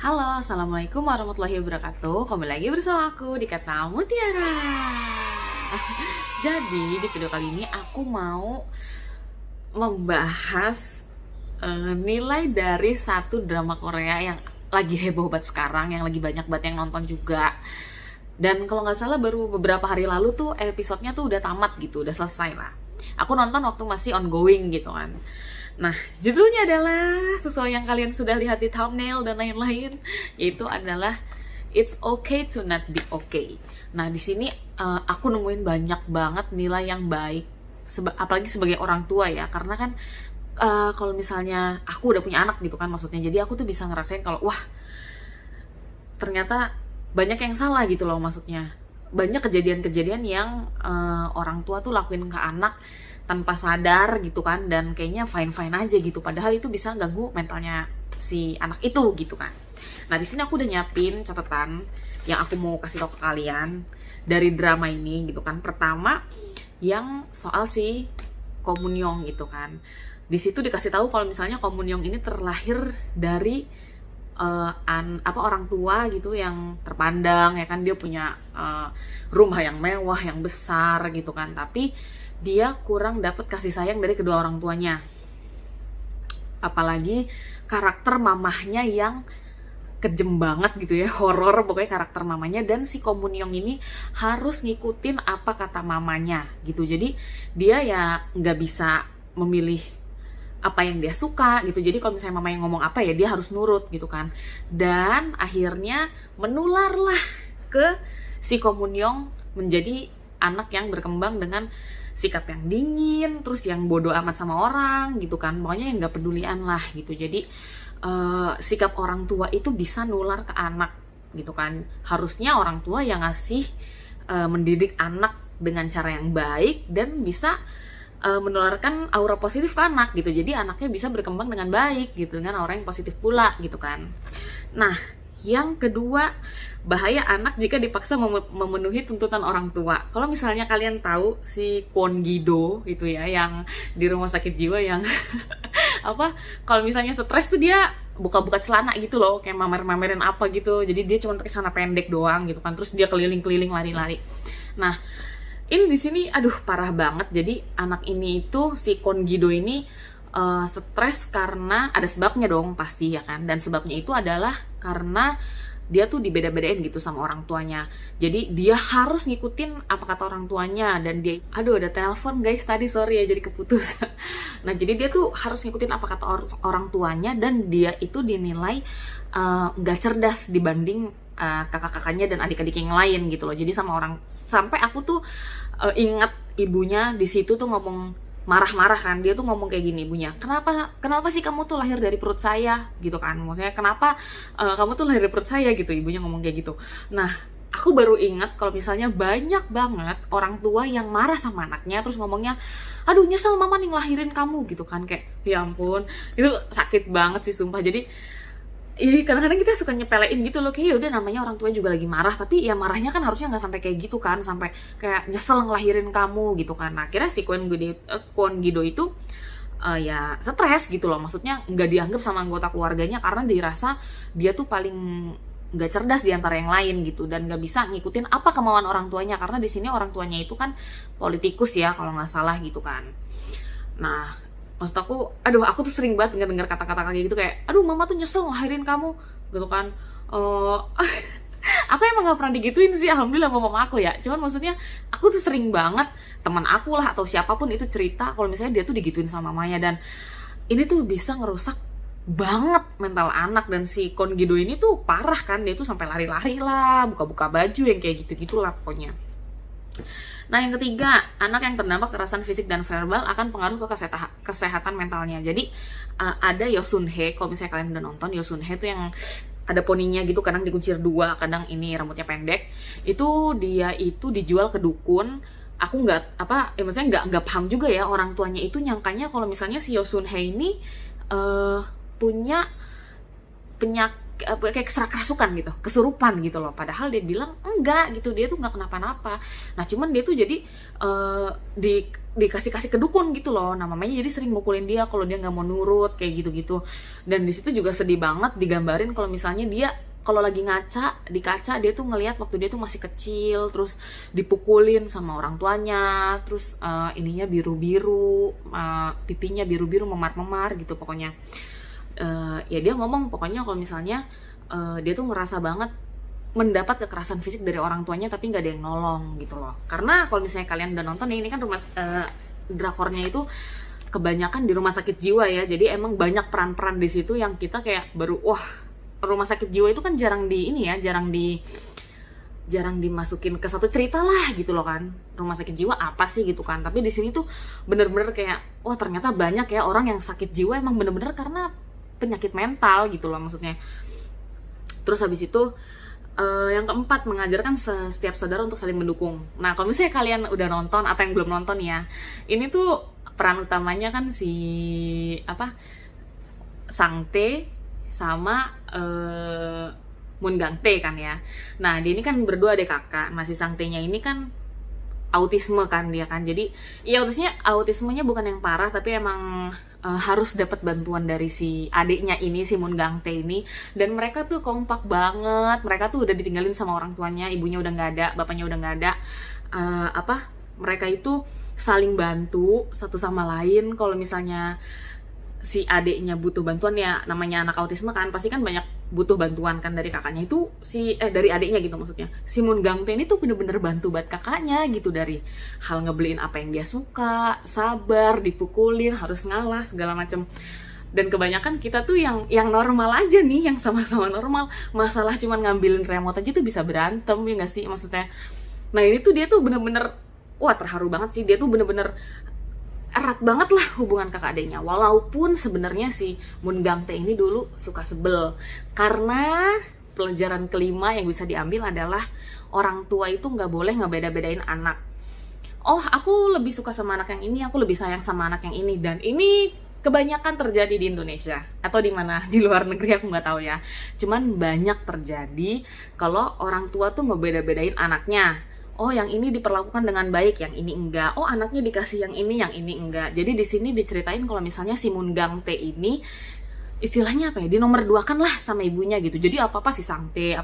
Halo, Assalamualaikum warahmatullahi wabarakatuh. Kembali lagi bersama aku di Kata Mutiara. Jadi, di video kali ini aku mau membahas nilai dari satu drama Korea yang lagi heboh banget sekarang, yang lagi banyak banget yang nonton juga. Dan kalau nggak salah baru beberapa hari lalu tuh episodenya tuh udah tamat gitu, udah selesai lah. Aku nonton waktu masih ongoing gitu kan. Nah, judulnya adalah sesuai yang kalian sudah lihat di thumbnail dan lain-lain, yaitu adalah It's Okay to Not Be Okay. Nah, di sini aku nemuin banyak banget nilai yang baik, apalagi sebagai orang tua ya, karena kan kalau misalnya aku udah punya anak gitu kan, maksudnya, jadi aku tuh bisa ngerasain kalau wah ternyata banyak yang salah gitu loh, maksudnya banyak kejadian-kejadian yang orang tua tuh lakuin ke anak tanpa sadar gitu kan, dan kayaknya fine-fine aja gitu, padahal itu bisa ganggu mentalnya si anak itu gitu kan. Nah, di sini aku udah nyiapin catatan yang aku mau kasih tau ke kalian dari drama ini gitu kan. Pertama, yang soal si Komunyong gitu kan. Di situ dikasih tahu kalau misalnya Komunyong ini terlahir dari orang tua gitu yang terpandang ya kan, dia punya rumah yang mewah, yang besar gitu kan, tapi dia kurang dapat kasih sayang dari kedua orang tuanya. Apalagi karakter mamahnya yang kejem banget gitu ya, horor pokoknya karakter mamanya, dan si Komunyong ini harus ngikutin apa kata mamanya gitu. Jadi dia ya nggak bisa memilih apa yang dia suka gitu. Jadi kalau misalnya mama yang ngomong apa ya dia harus nurut gitu kan. Dan akhirnya menularlah ke si Komunyong menjadi anak yang berkembang dengan sikap yang dingin, terus yang bodoh amat sama orang gitu kan, pokoknya yang nggak pedulian lah gitu. Jadi sikap orang tua itu bisa nular ke anak gitu kan. Harusnya orang tua yang ngasih mendidik anak dengan cara yang baik dan bisa menularkan aura positif ke anak gitu. Jadi anaknya bisa berkembang dengan baik gitu, dengan aura yang positif pula gitu kan. Nah, yang kedua, bahaya anak jika dipaksa memenuhi tuntutan orang tua. Kalau misalnya kalian tahu si Kwon Gi-do itu ya, yang di rumah sakit jiwa yang apa, kalau misalnya stres tuh dia buka-buka celana gitu loh, kayak mamer-mamerin apa gitu. Jadi dia cuma pakai celana pendek doang gitu kan. Terus dia keliling-keliling lari-lari. Nah, ini di sini aduh parah banget. Jadi anak ini itu si Kwon Gi-do ini stres karena ada sebabnya dong pasti ya kan, dan sebabnya itu adalah karena dia tuh dibeda-bedain gitu sama orang tuanya. Jadi dia harus ngikutin apa kata orang tuanya, dan dia aduh ada telepon guys tadi, sorry ya jadi keputus. Nah, jadi dia tuh harus ngikutin apa kata orang tuanya, dan dia itu dinilai nggak cerdas dibanding kakak-kakaknya dan adik-adik yang lain gitu loh. Jadi sampai aku tuh ingat ibunya di situ tuh ngomong marah-marah kan, dia tuh ngomong kayak gini ibunya, kenapa sih kamu tuh lahir dari perut saya gitu kan, maksudnya kenapa kamu tuh lahir dari perut saya gitu, ibunya ngomong kayak gitu. Nah, aku baru ingat kalau misalnya banyak banget orang tua yang marah sama anaknya terus ngomongnya, aduh nyesel mama nih ngelahirin kamu gitu kan, kayak ya ampun, itu sakit banget sih sumpah. Jadi kadang-kadang kita suka nyepelein gitu loh, kayak udah namanya orang tua juga lagi marah, tapi ya marahnya kan harusnya nggak sampai kayak gitu kan, sampai kayak nyesel ngelahirin kamu gitu kan. Nah, akhirnya si Kwon Gi-do itu ya stres gitu loh, maksudnya nggak dianggap sama anggota keluarganya karena dirasa dia tuh paling nggak cerdas di antara yang lain gitu, dan nggak bisa ngikutin apa kemauan orang tuanya, karena di sini orang tuanya itu kan politikus ya kalau nggak salah gitu kan. Nah, maksud aku, aduh aku tuh sering banget denger kata-kata kayak gitu, kayak aduh mama tuh nyesel ngelahirin kamu gitu kan. Aku emang gak pernah digituin sih, alhamdulillah sama mama aku ya, cuman maksudnya aku tuh sering banget teman aku lah atau siapapun itu cerita kalau misalnya dia tuh digituin sama mamanya, dan ini tuh bisa ngerusak banget mental anak. Dan si Kwon Gi-do ini tuh parah kan, dia tuh sampai lari-lari lah, buka-buka baju yang kayak gitu-gitulah pokoknya. Nah, yang ketiga, anak yang terdampak kekerasan fisik dan verbal akan pengaruh ke kesehatan mentalnya. Jadi ada Yo Sun Hye, kalau misalnya kalian udah nonton, Yo Sun Hye tuh yang ada poninya gitu, kadang dikuncir dua, kadang ini rambutnya pendek. Itu dia itu dijual ke dukun. Aku maksudnya nggak paham juga ya, orang tuanya itu nyangkanya kalau misalnya si Yo Sun Hye ini punya kayak keserakasukan gitu, kesurupan gitu loh. Padahal dia bilang enggak gitu, dia tuh nggak kenapa-napa. Nah cuman dia tuh jadi dikasih kedukun gitu loh. Nah mamanya jadi sering mukulin dia kalau dia nggak mau nurut kayak gitu-gitu. Dan di situ juga sedih banget digambarin kalau misalnya dia kalau lagi ngaca di kaca, dia tuh ngelihat waktu dia tuh masih kecil, terus dipukulin sama orang tuanya, terus ininya biru-biru, pipinya biru-biru memar-memar gitu pokoknya. Ya dia ngomong pokoknya kalau misalnya dia tuh ngerasa banget mendapat kekerasan fisik dari orang tuanya tapi nggak ada yang nolong gitu loh. Karena kalau misalnya kalian udah nonton ini kan drakornya itu kebanyakan di rumah sakit jiwa ya, jadi emang banyak peran-peran di situ yang kita kayak baru wah, rumah sakit jiwa itu kan jarang dimasukin ke satu cerita lah gitu loh kan. Rumah sakit jiwa apa sih gitu kan. Tapi di sini tuh bener-bener kayak wah ternyata banyak ya orang yang sakit jiwa emang bener-bener karena penyakit mental gitu loh maksudnya. Terus habis itu yang keempat, mengajarkan setiap saudara untuk saling mendukung. Nah kalau misalnya kalian udah nonton atau yang belum nonton ya, ini tuh peran utamanya kan si Sangte sama Moon Gang-tae kan ya. Nah dia ini kan berdua adik kakak. Nah si Sangte-nya ini kan autisme kan dia kan. Jadi ya autismenya bukan yang parah, tapi emang harus dapat bantuan dari si adiknya ini, si Moon Gang-tae ini. Dan mereka tuh kompak banget. Mereka tuh udah ditinggalin sama orang tuanya, ibunya udah nggak ada, bapaknya udah nggak ada. Mereka itu saling bantu satu sama lain. Kalau misalnya si adiknya butuh bantuan, ya namanya anak autisme kan pasti kan banyak butuh bantuan kan dari kakaknya itu, dari adiknya gitu maksudnya. Si Moon Gang-tae ini tuh bener-bener bantu buat kakaknya gitu, dari hal ngebeliin apa yang dia suka, sabar, dipukulin, harus ngalah segala macem. Dan kebanyakan kita tuh yang normal aja nih, yang sama-sama normal, masalah cuman ngambilin remote aja tuh bisa berantem ya nggak sih maksudnya. Nah ini tuh dia tuh bener-bener wah terharu banget sih, dia tuh bener-bener erat banget lah hubungan kakak adiknya. Walaupun sebenarnya si Moon Gang-tae ini dulu suka sebel, karena pelajaran kelima yang bisa diambil adalah orang tua itu nggak boleh ngebeda-bedain anak. Oh aku lebih suka sama anak yang ini, aku lebih sayang sama anak yang ini. Dan ini kebanyakan terjadi di Indonesia atau di mana di luar negeri aku nggak tahu ya. Cuman banyak terjadi kalau orang tua tuh ngebeda-bedain anaknya. Oh yang ini diperlakukan dengan baik, yang ini enggak. Oh anaknya dikasih yang ini enggak. Jadi di sini diceritain kalau misalnya si Moon Gang-tae ini istilahnya apa ya, di nomor 2 kan lah sama ibunya gitu. Jadi apa-apa si Sangte.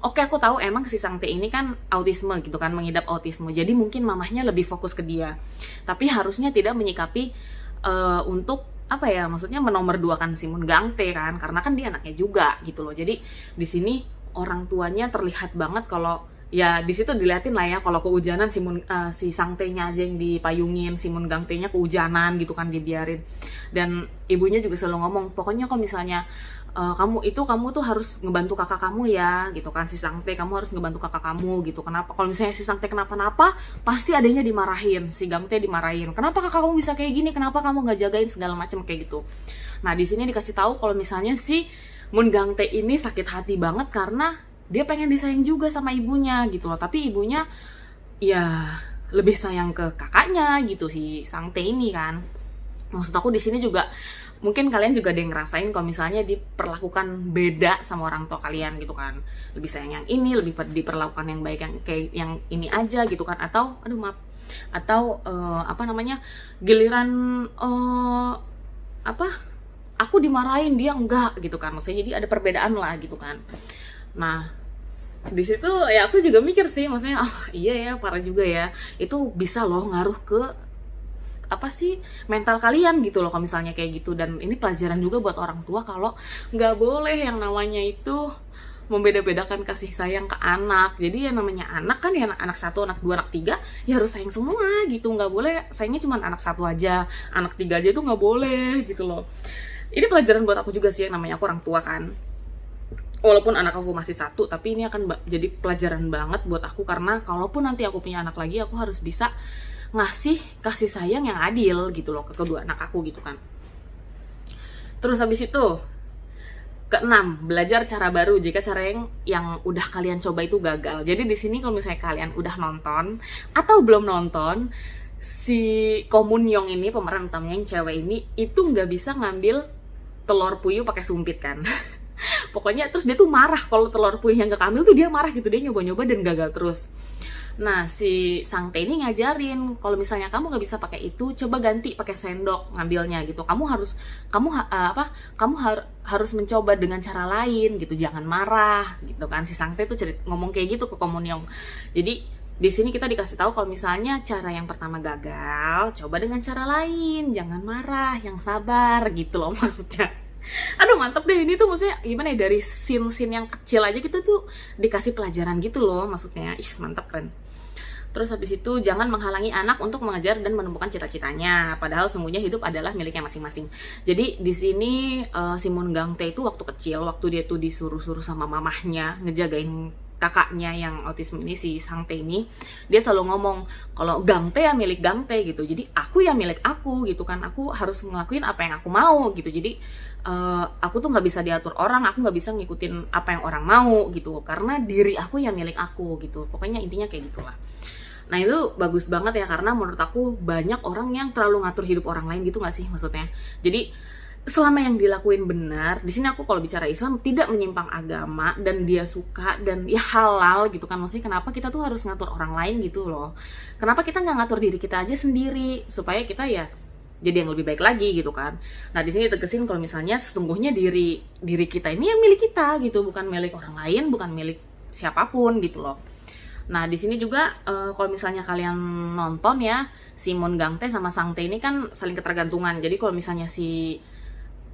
Oke aku tahu emang si Sangte ini kan autisme gitu kan, mengidap autisme. Jadi mungkin mamahnya lebih fokus ke dia. Tapi harusnya tidak menyikapi untuk apa ya, maksudnya menomor 2kan si Moon Gang-tae kan, karena kan dia anaknya juga gitu loh. Jadi di sini orang tuanya terlihat banget kalau ya di situ diliatin lah ya, kalau kehujanan si Sangte-nya aja yang dipayungin, si Moon Gang-tae-nya kehujanan gitu kan dibiarin. Dan ibunya juga selalu ngomong, pokoknya kalau misalnya kamu tuh harus ngebantu kakak kamu ya gitu kan, si Sangte kamu harus ngebantu kakak kamu gitu. Kenapa? Kalau misalnya si Sangte kenapa-napa pasti adanya dimarahin, si Gang-tae dimarahin. Kenapa kakak kamu bisa kayak gini? Kenapa kamu nggak jagain segala macam kayak gitu. Nah di sini dikasih tahu kalau misalnya si Moon Gang-tae ini sakit hati banget karena dia pengen disayang juga sama ibunya gitu loh, tapi ibunya ya lebih sayang ke kakaknya gitu, si Sangte ini kan. Maksud aku di sini juga mungkin kalian juga ada yang ngerasain kalau misalnya diperlakukan beda sama orang tua kalian gitu kan, lebih sayang yang ini, lebih diperlakukan yang baik yang kayak yang ini aja gitu kan, atau giliran aku dimarahin dia enggak gitu kan, maksudnya jadi ada perbedaan lah gitu kan. Nah di situ ya aku juga mikir sih, maksudnya iya ya parah juga ya, itu bisa loh ngaruh ke mental kalian gitu loh kalau misalnya kayak gitu. Dan ini pelajaran juga buat orang tua kalau nggak boleh yang namanya itu membeda-bedakan kasih sayang ke anak. Jadi ya namanya anak kan ya, anak 1, anak 2, anak 3 ya harus sayang semua gitu, nggak boleh sayangnya cuma anak 1 aja, anak 3 aja tuh nggak boleh gitu loh. Ini pelajaran buat aku juga sih, yang namanya aku orang tua kan. Walaupun anak aku masih 1, tapi ini akan jadi pelajaran banget buat aku, karena kalaupun nanti aku punya anak lagi, aku harus bisa ngasih kasih sayang yang adil gitu loh ke kedua anak aku gitu kan. Terus habis itu ke-6, belajar cara baru jika cara yang udah kalian coba itu gagal. Jadi di sini kalau misalnya kalian udah nonton atau belum nonton, si Ko Moon Young ini, pemeran utamanya yang cewek ini, itu nggak bisa ngambil telur puyuh pakai sumpit kan. Pokoknya terus dia tuh marah kalau telur puyuh yang gak keambil tuh dia marah gitu, dia nyoba-nyoba dan gagal terus. Nah, si Sang Tae ini ngajarin kalau misalnya kamu nggak bisa pakai itu, coba ganti pakai sendok ngambilnya gitu. Kamu harus mencoba dengan cara lain gitu, jangan marah gitu kan. Si Sang Tae tuh ngomong kayak gitu ke Komunyong. Jadi di sini kita dikasih tahu kalau misalnya cara yang pertama gagal, coba dengan cara lain, jangan marah, yang sabar gitu loh maksudnya. Aduh mantep deh, ini tuh maksudnya gimana ya, dari scene-scene yang kecil aja gitu tuh dikasih pelajaran gitu loh maksudnya. Mantap, keren. Terus habis itu jangan menghalangi anak untuk mengejar dan menemukan cita-citanya, padahal semuanya hidup adalah miliknya masing-masing. Jadi di sini si Moon Gang Tae itu waktu kecil, waktu dia tuh disuruh-suruh sama mamahnya ngejagain kakaknya yang autisme ini, si Sang Tae ini, dia selalu ngomong kalau Gang Tae ya milik Gang Tae gitu, jadi aku ya milik aku gitu kan, aku harus ngelakuin apa yang aku mau gitu. Jadi aku tuh nggak bisa diatur orang, aku nggak bisa ngikutin apa yang orang mau gitu, karena diri aku ya milik aku gitu. Pokoknya intinya kayak gitulah. Nah itu bagus banget ya, karena menurut aku banyak orang yang terlalu ngatur hidup orang lain gitu nggak sih maksudnya. Jadi selama yang dilakuin benar, di sini aku kalau bicara Islam tidak menyimpang agama dan dia suka dan ya halal gitu kan, maksudnya kenapa kita tuh harus ngatur orang lain gitu loh. Kenapa kita nggak ngatur diri kita aja sendiri supaya kita ya jadi yang lebih baik lagi gitu kan. Nah di sini tegesin kalau misalnya sesungguhnya diri kita ini yang milik kita gitu, bukan milik orang lain, bukan milik siapapun gitu loh. Nah di sini juga kalau misalnya kalian nonton ya, si Moon Gang Tae sama Sang Tae ini kan saling ketergantungan. Jadi kalau misalnya si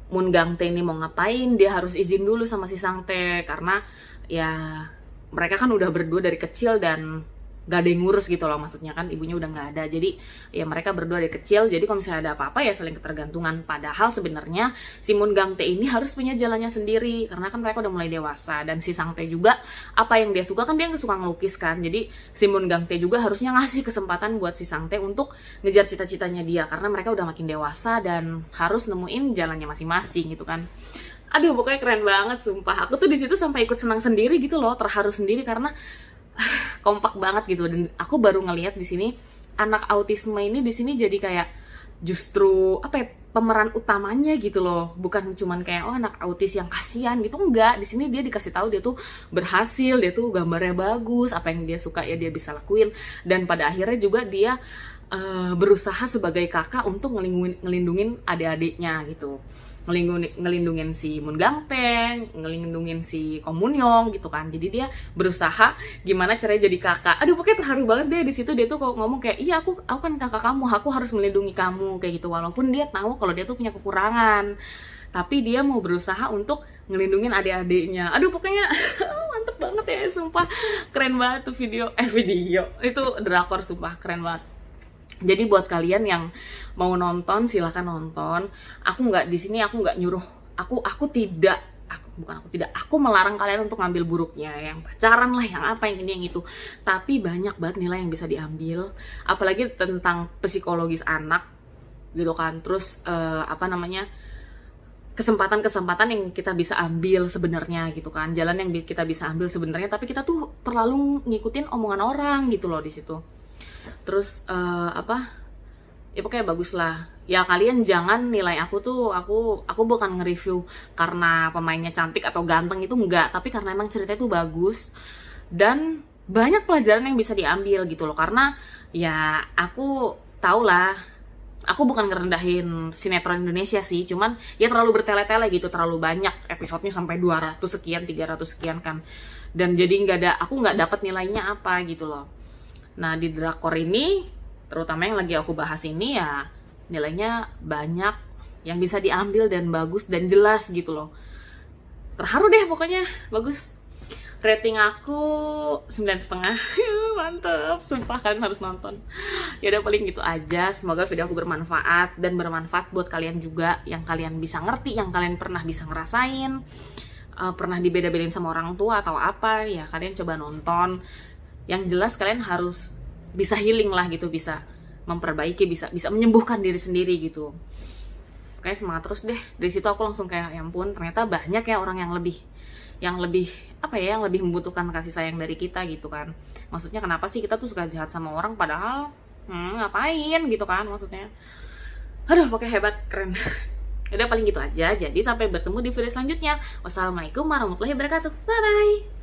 Moon Gang Tae ini mau ngapain, dia harus izin dulu sama si Sang Tae, karena ya mereka kan udah berdua dari kecil dan gak ada yang ngurus gitu loh, maksudnya kan ibunya udah gak ada. Jadi ya mereka berdua dari kecil, jadi kalau misalnya ada apa-apa ya saling ketergantungan. Padahal sebenarnya si Moon Gang Tae ini harus punya jalannya sendiri, karena kan mereka udah mulai dewasa. Dan si Sang Tae juga apa yang dia suka kan, dia suka ngelukis kan, jadi si Moon Gang Tae juga harusnya ngasih kesempatan buat si Sang Tae untuk ngejar cita-citanya dia, karena mereka udah makin dewasa dan harus nemuin jalannya masing-masing gitu kan. Aduh pokoknya keren banget sumpah. Aku tuh di situ sampai ikut senang sendiri gitu loh, terharu sendiri karena kompak banget gitu. Dan aku baru ngelihat di sini anak autisme ini di sini jadi kayak justru apa ya, pemeran utamanya gitu loh, bukan cuman kayak oh anak autis yang kasihan gitu, enggak. Di sini dia dikasih tahu dia tuh berhasil, dia tuh gambarnya bagus, apa yang dia suka ya dia bisa lakuin, dan pada akhirnya juga dia berusaha sebagai kakak untuk ngelindungin adik-adiknya gitu, ngelindungin si Moon Gang Tae, ngelindungin si Komunyong gitu kan. Jadi dia berusaha gimana caranya jadi kakak. Aduh pokoknya terharu banget deh di situ. Dia tuh ngomong kayak iya aku kan kakak kamu, aku harus melindungi kamu kayak gitu, walaupun dia tahu kalau dia tuh punya kekurangan, tapi dia mau berusaha untuk ngelindungin adik-adiknya. Aduh pokoknya mantep banget ya sumpah, keren banget tuh video itu drakor, sumpah keren banget. Jadi buat kalian yang mau nonton silahkan nonton. Aku nggak di sini, aku nggak nyuruh, aku melarang kalian untuk ngambil buruknya, yang pacaran lah, yang apa, yang ini yang itu. Tapi banyak banget nilai yang bisa diambil, apalagi tentang psikologis anak gitu kan. Terus kesempatan-kesempatan yang kita bisa ambil sebenarnya gitu kan, jalan yang kita bisa ambil sebenarnya, tapi kita tuh terlalu ngikutin omongan orang gitu loh di situ. Terus ya pokoknya bagus lah ya. Kalian jangan nilai aku tuh, aku bukan nge-review karena pemainnya cantik atau ganteng, itu enggak, tapi karena emang ceritanya tuh bagus dan banyak pelajaran yang bisa diambil gitu loh. Karena ya aku tau lah, aku bukan ngerendahin sinetron Indonesia sih, cuman ya terlalu bertele-tele gitu, terlalu banyak episodenya sampai 200 sekian, 300 sekian kan, dan jadi aku nggak dapat nilainya apa gitu loh. Nah di drakor ini, terutama yang lagi aku bahas ini ya, nilainya banyak yang bisa diambil dan bagus dan jelas gitu loh. Terharu deh pokoknya, bagus. Rating aku 9,5. Mantep, sumpah kalian harus nonton. Ya udah paling gitu aja. Semoga video aku bermanfaat dan bermanfaat buat kalian juga, yang kalian bisa ngerti, yang kalian pernah bisa ngerasain, pernah dibeda-bedain sama orang tua atau apa, ya kalian coba nonton. Yang jelas kalian harus bisa healing lah gitu, bisa memperbaiki, bisa menyembuhkan diri sendiri gitu. Kayak semangat terus deh. Dari situ aku langsung kayak ya ampun, ternyata banyak ya orang yang lebih membutuhkan kasih sayang dari kita gitu kan. Maksudnya kenapa sih kita tuh suka jahat sama orang padahal ngapain gitu kan maksudnya. Aduh pokoknya hebat, keren. Udah paling gitu aja. Jadi sampai bertemu di video selanjutnya. Wassalamualaikum warahmatullahi wabarakatuh. Bye bye.